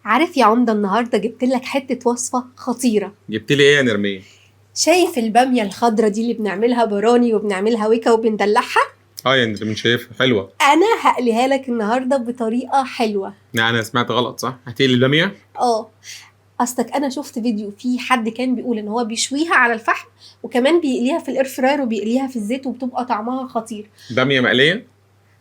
عارف يا عمده، النهارده جبت لك حته وصفه خطيره. جبت لي ايه يا نرمين؟ شايف الباميه الخضره دي اللي بنعملها براني وبنعملها ويكا وبندلعها؟ يا نرمين شايفها حلوه. انا هقليها لك النهارده بطريقه حلوه. يعني انا سمعت غلط صح؟ هتقلي الباميه؟ اصلك انا شفت فيديو في حد كان بيقول ان هو بيشويها على الفحم وكمان بيقليها في الاير فراير وبيقليها في الزيت وبتبقى طعمها خطير. باميه مقليه؟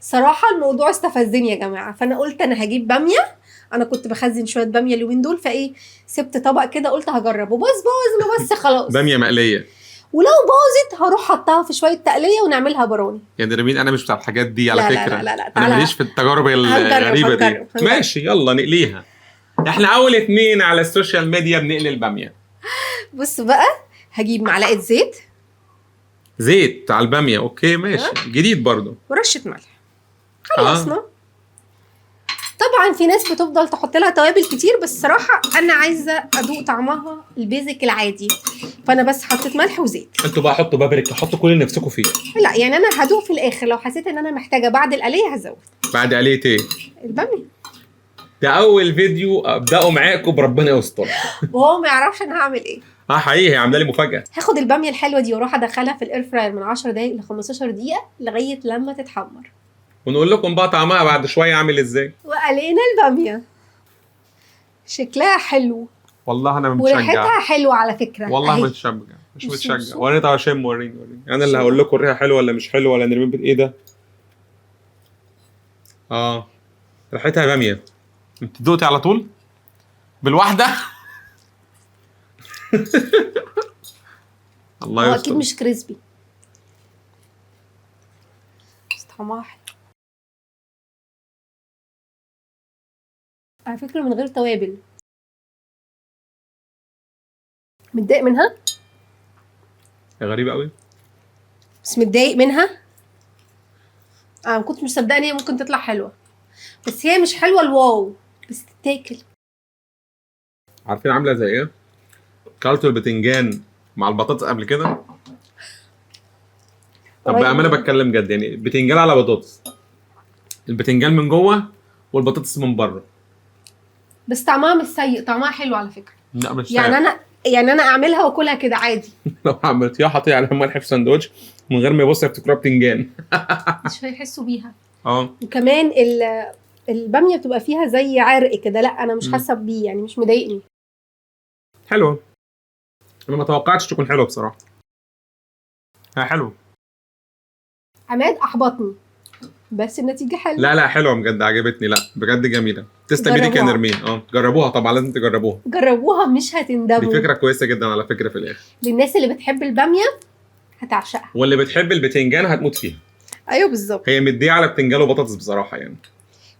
صراحه الموضوع استفزني يا جماعه، فانا قلت انا هجيب باميه. انا كنت بخزن شويه باميه اليومين دول، فايه سبت طبق كده قلت هجربه، باظ بس خلاص. باميه مقليه. ولو باظت هروح حطها في شويه تقليه ونعملها براني. يا نرمين انا مش بتاع الحاجات دي على لا فكره. لا انا ماليش في التجارب الغريبه دي. هنجرب. ماشي يلا نقليها. احنا اول 2 على السوشيال ميديا بنقلي الباميه. بص بقى، هجيب معلقه زيت على الباميه، اوكي ماشي. جديد برضو. ورشه ملح. خلصنا. طبعا في ناس بتفضل تحط لها توابل كتير، بس صراحه انا عايزه ادوق طعمها البيزك العادي، فانا بس حطيت ملح وزيت. انتوا بقى حطوا بابريكا، حطوا كل اللي نفسكم فيه. لا يعني انا هدوق في الاخر، لو حسيت ان انا محتاجه بعد القليه هزود. بعد قليه ايه؟ الباميه. ده اول فيديو ابداه معاكم بربنا يستر. وهو ما يعرفش انا هعمل ايه. حقيقي هي عامله لي مفاجاه. هاخد الباميه الحلوه دي واروح ادخلها في الاير فراير من 10 دقايق ل 15 دقيقه لغايه لما تتحمر، ونقول لكم بقى طعمها بعد شويه عامل ازاي. وقلينا الباميه. شكلها حلو والله انا متشجع. وريحتها حلوه على فكره. والله متشجع. مش متشجع. وريتها اشم. وريني انا اللي هقول لكم الريحه حلوه ولا مش حلوه ولا نرمين ايه ده. ريحتها باميه. انت دوقتي على طول بالواحده. الله يستر. هو اكيد مش كريسبي بس طعمها حلو على فكره، من غير توابل. متضايق منها؟ غريبه قوي. بس متضايق منها. انا ما كنتش مصدقه ان هي ممكن تطلع حلوه، بس هي مش حلوه الواو، بس تتاكل. عارفين عامله زي ايه؟ كلتوا البتنجان مع البطاطس قبل كده؟ طب بامانه بتكلم جد، يعني بتنجان على بطاطس، البتنجان من جوه والبطاطس من بره، بس طعمها مش سيء، طعمها حلو على فكره. لا مش يعني انا اعملها واكلها كده عادي. لو عملتيها حطيها عليها ملح في ساندوتش من غير ما يبص يفتكروها بتنجان. مش هيحسوا بيها. وكمان الباميه بتبقى فيها زي عرق كده، لا انا مش حاسه بيه، يعني مش مضايقني. حلوه. انا ما توقعتش تكون حلوه بصراحه. حلوه. عماد احبطني بس النتيجه حلوه. لا حلوه بجد، عجبتني. لا بجد جميله. تسلم ايديك يا نرمين. جربوها طبعا، لازم جربوها مش هتندموا. دي فكره كويسه جدا على فكره. في الاخر للناس اللي بتحب الباميه هتعشقها، واللي بتحب البتنجان هتموت فيها. ايوه بالظبط. هي مديه على بتنجان وبطاطس بصراحه يعني،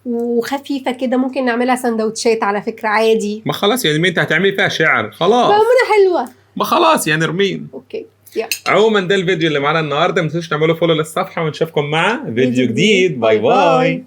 وخفيفه كده، ممكن نعملها سندوتشات على فكره عادي. ما خلاص يا نرمين، انت هتعملي فيها شعر خلاص. بامونه حلوه. ما خلاص يا نرمين. اوكي يلا. عموما ده الفيديو اللي معانا النهارده، ما تنسوش تعملوا فولو للصفحه ونشوفكم مع فيديو جديد. باي باي.